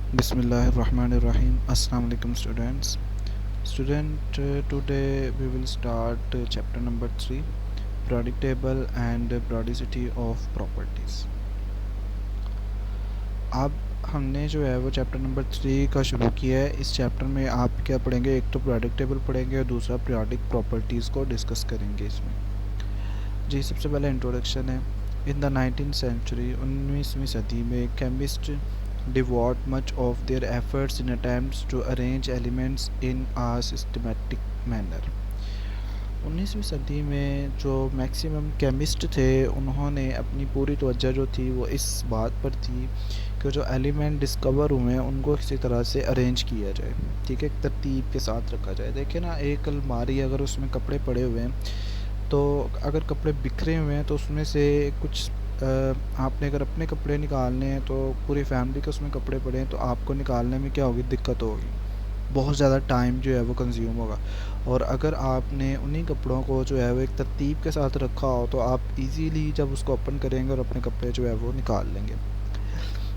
Bismillahirrahmanirrahim. Assalamu alaikum students. Today we will start chapter number 3, periodic table and periodicity of properties. अब हमने जो है वो chapter number 3 का शुरू किया है। इस चैप्टर में आप क्या पढ़ेंगे, एक तो periodic टेबल पढ़ेंगे और दूसरा periodic प्रॉपर्टीज़ को डिस्कस करेंगे इसमें। जी, सबसे पहले इंट्रोडक्शन है। इन द 19th सेंचुरी, 19वीं सदी में chemist devote much of their efforts in attempts to arrange elements in a systematic manner. 19वीं सदी में जो मैक्सिमम केमिस्ट थे उन्होंने अपनी पूरी तवज्जो जो थी वो इस बात पर थी कि जो एलिमेंट डिस्कवर हुए हैं उनको किसी तरह से अरेंज किया जाए, ठीक है, एक तरतीब के साथ रखा जाए। देखिए ना, एक अलमारी अगर उसमें कपड़े पड़े हुए हैं तो अगर कपड़े बिखरे हुए हैं तो उसमें से कुछ आपने अगर अपने कपड़े निकालने हैं तो पूरी फैमिली के उसमें कपड़े पड़े हैं तो आपको निकालने में क्या होगी, दिक्कत होगी, बहुत ज़्यादा टाइम जो है वो कंज्यूम होगा। और अगर आपने उन्हीं कपड़ों को जो है वो एक तरतीब के साथ रखा हो तो आप इजीली जब उसको ओपन करेंगे और अपने कपड़े जो है वो निकाल लेंगे।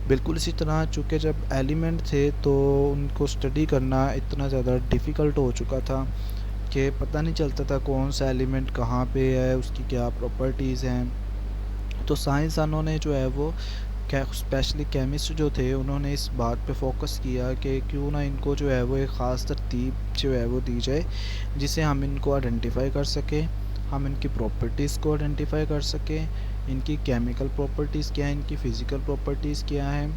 बिल्कुल इसी तरह चूँकि जब एलिमेंट थे तो उनको स्टडी करना इतना ज़्यादा डिफ़िकल्ट हो चुका था कि पता नहीं चलता था कौन सा एलिमेंट कहाँ पे है, उसकी क्या प्रॉपर्टीज़ हैं। तो साइंसदानों ने जो है वो क्या, स्पेशली केमिस्ट जो थे, उन्होंने इस बात पे फोकस किया कि क्यों ना इनको जो है वो एक ख़ास तरतीब जो है वो दी जाए जिससे हम इनको आइडेंटिफाई कर सकें, हम इनकी प्रॉपर्टीज़ को आइडेंटिफाई कर सकें, इनकी केमिकल प्रॉपर्टीज़ क्या हैं, इनकी फ़िज़िकल प्रॉपर्टीज़ क्या हैं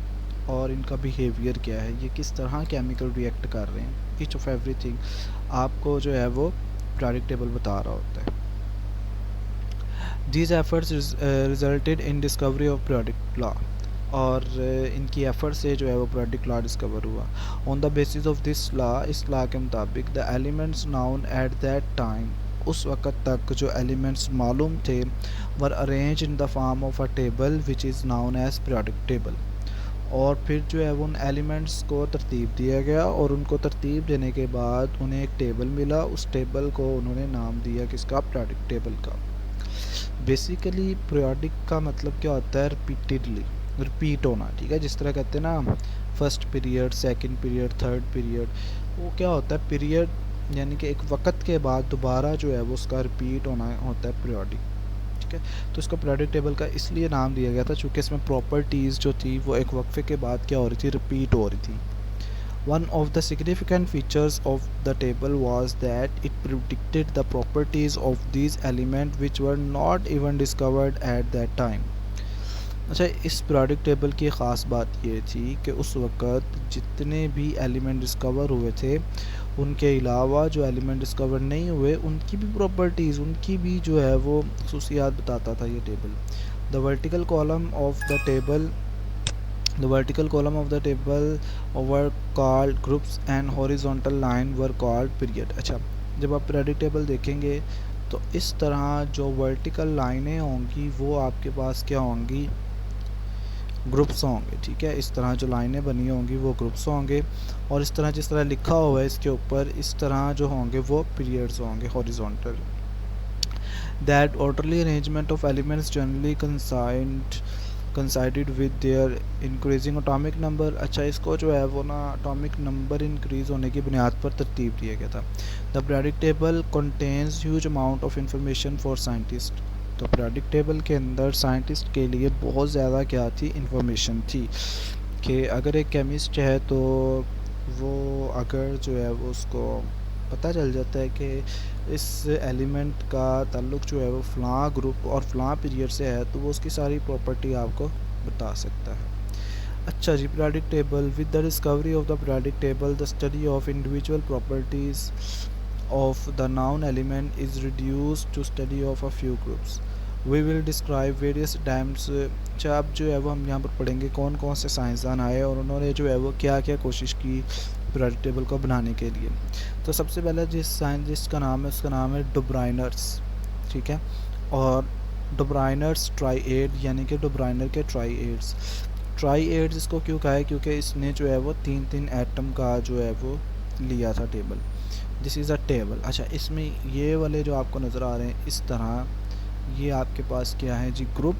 और इनका बिहेवियर क्या है, ये किस तरह केमिकल रिएक्ट कर रहे हैं, ईच ऑफ एवरीथिंग आपको जो है वो पीरियोडिक टेबल बता रहा होता है। These efforts resulted in discovery of periodic law, और इनकी एफर्ट से जो है वो periodic law डिस्कवर हुआ। On the basis of this law, इस लॉ के मुताबिक the elements known at that time, उस वक़्त तक जो एलिमेंट्स मालूम थे, were arrange in the form of a table which is known as periodic table. और फिर जो है वो उन एलिमेंट्स को तरतीब दिया गया और उनको तरतीब देने के बाद उन्हें एक टेबल मिला, उस टेबल को उन्होंने नाम दिया किसका, periodic टेबल का। बेसिकली पीरियोडिक का मतलब क्या होता है, रिपीटेडली, रिपीट होना, ठीक है। जिस तरह कहते हैं ना first period, second period, third period, वो क्या होता है, पीरियड यानी कि एक वक्त के बाद दोबारा जो है वो उसका रिपीट होना होता है पीरियोडिक, ठीक है। तो इसको पीरियोडिक टेबल का इसलिए नाम दिया गया था चूँकि इसमें प्रॉपर्टीज़ जो थी वो एक वक्फे के बाद क्या हो रही थी, रिपीट हो रही थी। One of the significant features of the table was that it predicted the properties of these elements which were not even discovered at that time. अच्छा, इस पीरियोडिक टेबल की ख़ास बात ये थी कि उस वक़्त जितने भी एलिमेंट डिस्कवर हुए थे उनके अलावा जो एलिमेंट डिस्कवर नहीं हुए उनकी भी प्रॉपर्टीज़, उनकी भी जो है वो खसूसियात बताता था ये table. The vertical column of the table The vertical column of the table were called groups and horizontal line were called period। अच्छा, जब आप periodic table देखेंगे तो इस तरह जो vertical लाइनें होंगी वो आपके पास क्या होंगी, ग्रुप्स होंगे, ठीक है। इस तरह जो लाइनें बनी होंगी वो ग्रुप्स होंगे और इस तरह जिस तरह लिखा हुआ है इसके ऊपर, इस तरह जो होंगे वो पीरियड्स होंगे, horizontal. That orderly arrangement of elements generally considered with their increasing atomic number. अच्छा, इसको जो है वो ना एटॉमिक नंबर इंक्रीज होने की बुनियाद पर तरतीब दिया गया था। The periodic table contains huge amount of information for scientist. तो पीरियोडिक टेबल के अंदर साइंटिस्ट के लिए बहुत ज़्यादा क्या थी, इंफॉर्मेशन थी कि अगर एक केमिस्ट है तो वो अगर जो है वो उसको पता चल जाता है कि इस एलिमेंट का ताल्लुक़ जो है वो फ़लाँ ग्रुप और फ़लाँ पीरियड से है तो वो उसकी सारी प्रॉपर्टी आपको बता सकता है। अच्छा जी, periodic table with the discovery of the periodic table the study of individual properties of the known element is reduced to study of a few groups. We will describe various times. अच्छा, अब जो है वो हम यहाँ पर पढ़ेंगे कौन कौन से साइंसदान आए और उन्होंने जो है वो क्या क्या कोशिश की पीरियोडिक टेबल को बनाने के लिए। तो सबसे पहले जिस साइंटिस्ट का नाम है उसका नाम है डुब्राइनर्स, ठीक है। और डुब्राइनर्स ट्राइएड यानी कि डुब्राइनर के ट्राइएड्स। ट्राइएड्स इसको क्यों कहा है, क्योंकि इसने जो है वो तीन तीन एटम का जो है वो लिया था table. This is a table. अच्छा, इसमें ये वाले जो आपको नज़र आ रहे हैं इस तरह, ये आपके पास क्या है जी, ग्रुप,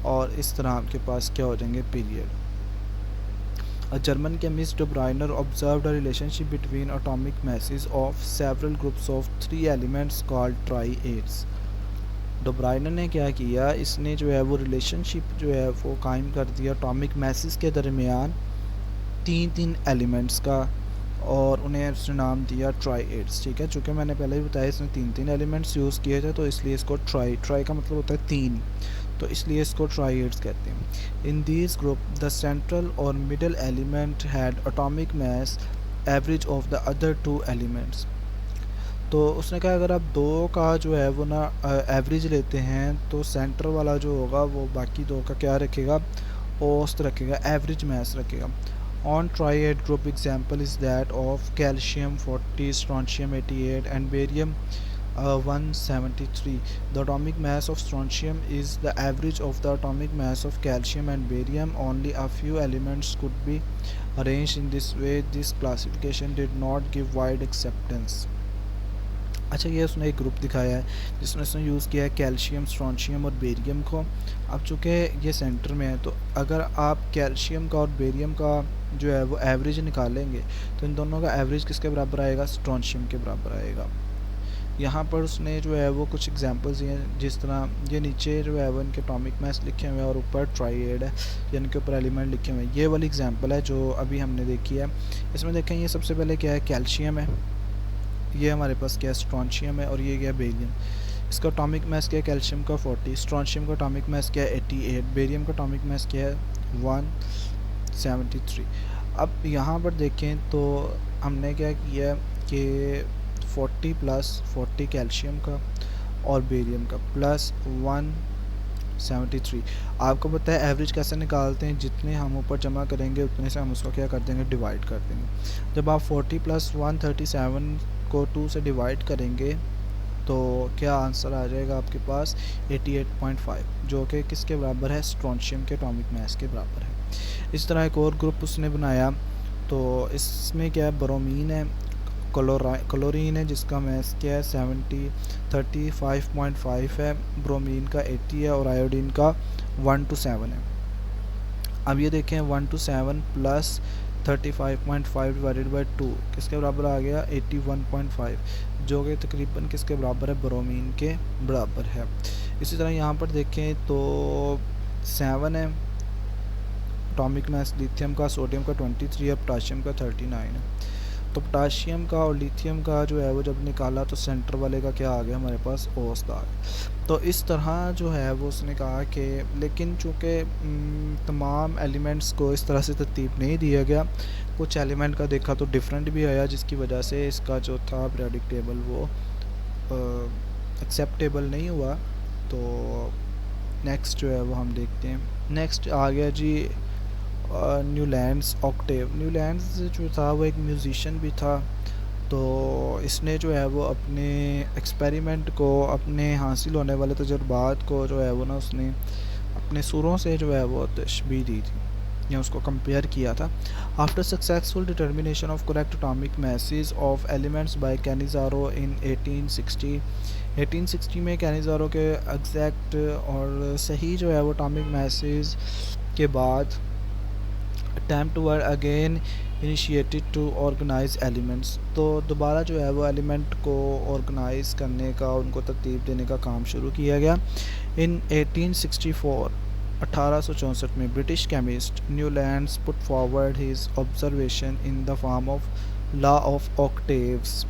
और इस तरह आपके पास क्या हो जाएंगे, period. A German chemist De Bruyne observed a relationship between atomic masses of several groups of three elements called triads. De Bruyne ने क्या किया, इसने जो है वो रिलेशनशिप जो है वो कायम कर दिया अटोमिक मैसेस के दरमियान तीन तीन एलिमेंट्स का, और उन्हें उसने नाम दिया ट्राइएड्स। ठीक है, चूँकि मैंने पहले भी बताया इसने तीन तीन एलिमेंट्स यूज़ किए थे, तो इसलिए इसको ट्राई का मतलब होता है तीन, तो इसलिए इसको ट्राइएड्स कहते हैं। In this group the central और middle element had atomic mass average of the other two elements. तो उसने कहा अगर आप दो का जो है वो ना एवरेज लेते हैं तो सेंटर वाला जो होगा वो बाकी दो का क्या रखेगा, औसत रखेगा, एवरेज मास रखेगा। On triad group example is that of calcium 40, strontium 88 and barium 173. The atomic mass of strontium is the average of the atomic mass of calcium and barium. Only a few elements could be arranged in this way. This classification did not give wide acceptance. अच्छा, ये उसने एक group दिखाया है जिसमें उसने use किया है कैल्शियम, स्ट्रॉन्शियम और बेरियम को। अब चूँकि ये सेंटर में है तो अगर आप कैल्शियम का और बेरियम का जो है वो एवरेज निकालेंगे तो इन दोनों का एवरेज किसके बराबर आएगा, स्ट्रॉन्शियम के बराबर आएगा। यहाँ पर उसने जो है वो कुछ एग्जांपल्स दिए हैं, जिस तरह ये नीचे जो है वो इनके एटॉमिक मास लिखे हुए हैं और ऊपर ट्राइएड है, यानी कि ऊपर एलिमेंट लिखे हुए हैं। ये वाली एग्जांपल है जो अभी हमने देखी है। इसमें देखें ये सबसे पहले क्या है, कैल्शियम है, ये हमारे पास क्या है, स्ट्रॉन्शियम है, और ये क्या है, बेरियम। इसका एटॉमिक मास क्या है, कैल्शियम का 40, स्ट्रॉन्शियम का एटॉमिक मास क्या है 88, बेरियम का एटॉमिक मास क्या है 173। अब यहाँ पर देखें तो हमने क्या किया कि 40 प्लस 40 कैल्शियम का और बेरियम का प्लस 173। आपको पता है एवरेज कैसे निकालते हैं, जितने हम ऊपर जमा करेंगे उतने से हम उसको क्या कर देंगे, डिवाइड कर देंगे। जब आप 40 प्लस 137 को 2 से डिवाइड करेंगे तो क्या आंसर आ जाएगा आपके पास 88.5, जो कि किसके बराबर है, स्ट्रॉन्शियम के एटॉमिक मास के बराबर है। इस तरह एक और ग्रुप उसने बनाया, तो इसमें क्या है, ब्रोमीन है, क्लोरीन है जिसका मास क्या है 35.5 है, ब्रोमीन का 80 है और आयोडीन का 1 to 7 है। अब ये देखें 1 to 7 प्लस 35.5 डिवाइडेड बाई 2 किसके बराबर आ गया 81.5, जो कि तकरीबन किसके बराबर है, ब्रोमीन के बराबर है। इसी तरह यहाँ पर देखें तो 7 है एटॉमिक मास लिथियम का, सोडियम का 23 है, पोटाशियम का 39 है। तो पोटाशियम का और लिथियम का जो है वो जब निकाला तो सेंटर वाले का क्या आ गया हमारे पास, औसत आ गया। तो इस तरह जो है वो उसने कहा कि, लेकिन चूँकि तमाम एलिमेंट्स को इस तरह से तरतीब नहीं दिया गया, कुछ एलिमेंट का देखा तो डिफरेंट भी आया, जिसकी वजह से इसका जो था पीरियोडिक टेबल वो एक्सेप्टेबल नहीं हुआ। तो नेक्स्ट जो है वो हम देखते हैं। नेक्स्ट आ गया जी न्यूलैंड्स ऑक्टेव। न्यूलैंड्स जो था वो एक म्यूज़िशियन भी था, तो इसने जो है वो अपने एक्सपेरिमेंट को, अपने हासिल होने वाले तजुर्बात को जो है वो ना उसने अपने सुरों से जो है वो तशबीह दी थी या उसको कंपेयर किया था। After successful determination of correct atomic masses of elements by Cannizzaro in 1860 में कैनिज़ारो के एग्जैक्ट और सही जो है वो एटॉमिक मैसेज के बाद attempt were again initiated to organize elements। तो दोबारा जो है वो एलिमेंट को ऑर्गेनाइज करने का, उनको तरतीब देने का काम शुरू किया गया। इन 1864 में British chemist Newlands put forward his observation in the form of law of octaves.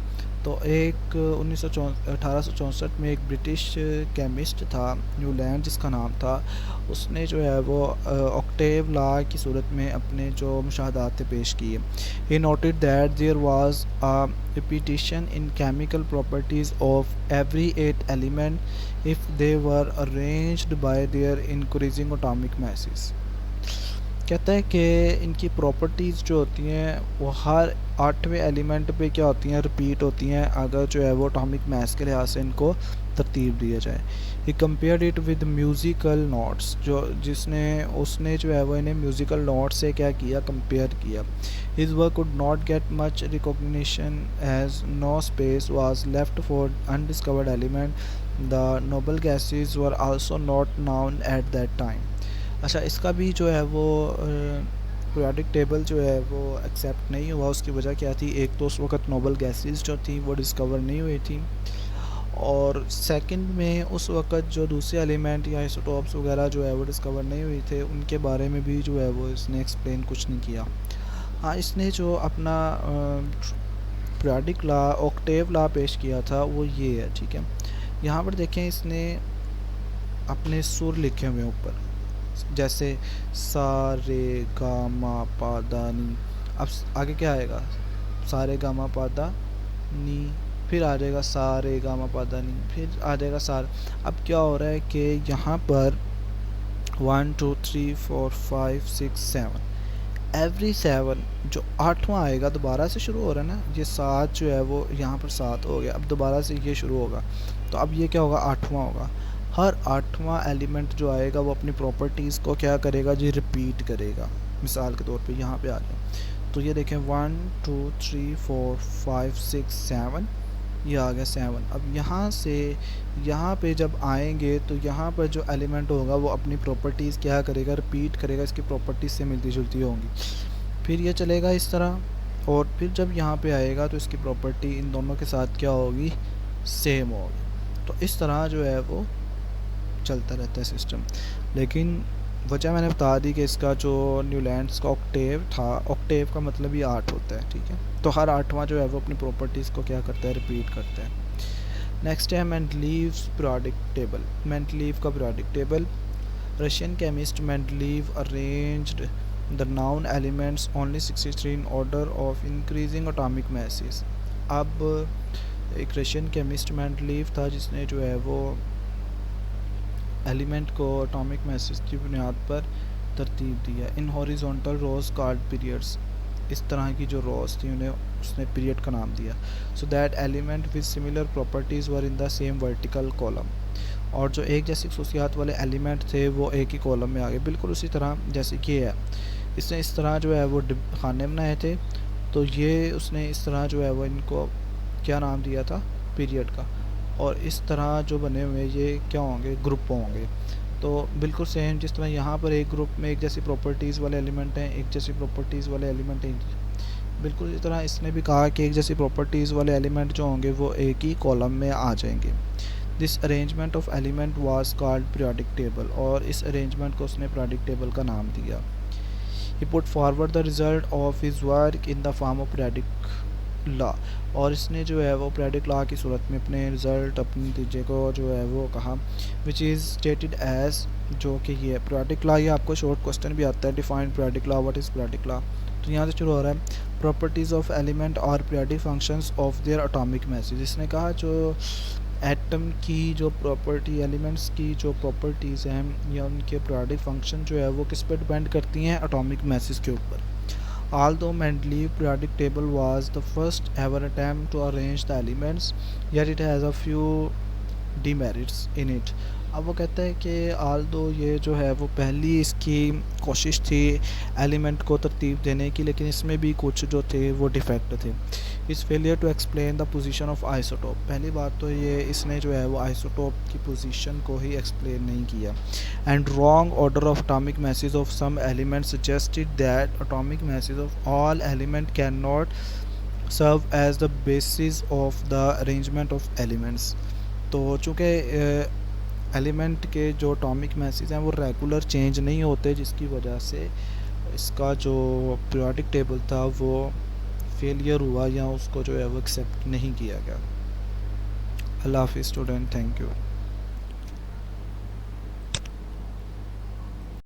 तो एक 1864 में एक ब्रिटिश केमिस्ट था न्यूलैंड जिसका नाम था, उसने जो है वो ऑक्टेव लॉ की सूरत में अपने जो मुशाहदात पेश किए। He noted that there was a repetition in chemical properties of every 8 element if they were arranged by their increasing atomic masses. कहता है कि इनकी प्रॉपर्टीज़ जो होती हैं वो हर 8वें एलिमेंट पे क्या होती हैं, रिपीट होती हैं, अगर जो है वो एटॉमिक मास के लिहाज से इनको तरतीब दिया जाए। He compared it with musical notes, उसने जो है वो इन्हें म्यूज़िकल नोट्स से क्या किया, कंपेयर किया। His work could not get much recognition as no space was left for undiscovered element. The noble gases were also not known at that time. अच्छा, इसका भी जो है वो पीरियोडिक टेबल जो है वो एक्सेप्ट नहीं हुआ, उसकी वजह क्या थी? एक तो उस वक्त नोबल गैसेस जो थी वो डिस्कवर नहीं हुई थी, और सेकंड में उस वक्त जो दूसरे एलिमेंट या आइसोटॉप्स वगैरह जो है वो डिस्कवर नहीं हुए थे, उनके बारे में भी जो है वो इसने एक्सप्लेन कुछ नहीं किया। हाँ, इसने जो अपना पीरियोडिक लॉ, ऑक्टेव लॉ पेश किया था वो ये है, ठीक है। यहाँ पर देखें, इसने अपने सुर लिखे हुए ऊपर, जैसे सा रे गा मा पा दा नी। अब आगे क्या आएगा? सा रे गा मा पा दा नी, फिर आ जाएगा सा रे गा मा पा दा नी, फिर आ जाएगा सा। अब क्या हो रहा है कि यहाँ पर 1 2 3 4 5 6 7, एवरी 7 जो 8वां आएगा दोबारा से शुरू हो रहा है ना, ये 7 जो है वो यहाँ पर 7 हो गया, अब दोबारा से ये शुरू होगा, तो अब ये क्या होगा? 8वां होगा। हर 8वां एलिमेंट जो आएगा वो अपनी प्रॉपर्टीज़ को क्या करेगा जी? रिपीट करेगा। मिसाल के तौर पे यहाँ पे आ जाए तो ये देखें 1 2 3 4 5 6 7, ये आ गया 7। अब यहाँ से यहाँ पे जब आएंगे तो यहाँ पर जो एलिमेंट होगा वो अपनी प्रॉपर्टीज़ क्या करेगा? रिपीट करेगा, इसकी प्रॉपर्टीज़ से मिलती जुलती होंगी। फिर ये चलेगा इस तरह, और फिर जब यहाँ पे आएगा तो इसकी प्रॉपर्टी इन दोनों के साथ क्या होगी? सेम होगी। तो इस तरह जो है वो चलता रहता है सिस्टम। लेकिन वजह मैंने बता दी कि इसका जो न्यूलैंड्स का ऑक्टेव था, ऑक्टेव का मतलब ये 8 होता है, ठीक है। तो हर 8वां जो है वो अपनी प्रॉपर्टीज़ को क्या करता है? रिपीट करता है। नेक्स्ट है मेंडलीव्स पीरियोडिक टेबल। मेंडलीव का periodic table. Russian chemist Mendeleev arranged the known elements only 63 in order of increasing atomic masses. अब एक रशियन केमिस्ट मेंडलीव था जिसने जो है वो एलिमेंट को एटॉमिक मैसेज की बुनियाद पर तरतीब दिया। In horizontal rows called periods, इस तरह की जो रोज थी उन्हें उसने पीरियड का नाम दिया। So that element with similar properties were in the same vertical column, और जो एक जैसी खसूसियात वाले एलिमेंट थे वो एक ही कॉलम में आ गए, बिल्कुल उसी तरह जैसे कि है। इसने इस तरह जो है वो खाने बनाए थे, तो ये उसने इस तरह जो है वो इनको क्या नाम दिया था? पीरियड का। और इस तरह जो बने हुए ये क्या होंगे? ग्रुप होंगे। तो बिल्कुल सेम जिस तरह यहाँ पर एक ग्रुप में एक जैसी प्रॉपर्टीज़ वाले एलिमेंट हैं, एक जैसी प्रॉपर्टीज़ वाले एलिमेंट हैं, बिल्कुल इस तरह इसने भी कहा कि एक जैसी प्रॉपर्टीज़ वाले एलिमेंट जो होंगे वो एक ही कॉलम में आ जाएंगे। This arrangement of element was called periodic table, और इस अरेंजमेंट को उसने पीरियोडिक टेबल का नाम दिया। He put forward the result of his work in the form of periodic law, और इसने जो है वो पीरियोडिक लॉ की सूरत में अपने रिज़ल्ट, अपने नतीजे को जो है वो कहा, विच इज़ स्टेटेड एज, जो कि ये पीरियोडिक लॉ। ये आपको शॉर्ट क्वेश्चन भी आता है, define periodic law, what is periodic law. तो यहाँ से शुरू हो रहा है, प्रॉपर्टीज़ ऑफ एलिमेंट और periodic functions of their atomic message. इसने कहा जो एटम की जो प्रॉपर्टी, एलिमेंट्स की जो प्रॉपर्टीज़ हैं या उनके पीरियोडिक फंक्शन जो है वो किस पर डिपेंड करती हैं? एटॉमिक मैसेज के ऊपर। Although Mendeleev periodic table was the first ever attempt to arrange the elements, yet it has a few demerits in it. अब वो कहता है कि although ये जो है वो पहली इसकी कोशिश थी एलिमेंट को तरतीब देने की, लेकिन इसमें भी कुछ जो थे वो डिफेक्ट थे। इस failure to explain the position of isotope, पहली बात तो ये इसने जो है वो आइसोटोप की पोजीशन को ही एक्सप्लेन नहीं किया। And wrong order of atomic masses of some element suggested that atomic masses of all element can not serve as the basis of the arrangement of elements. तो चूँकि एलिमेंट के जो atomic message हैं वो regular change नहीं होते, जिसकी वजह से इसका जो पीरियोडिक टेबल था वो फेलियर हुआ या उसको जो है वो एक्सेप्ट नहीं किया गया। अल्लाह हाफिज़ स्टूडेंट, थैंक यू।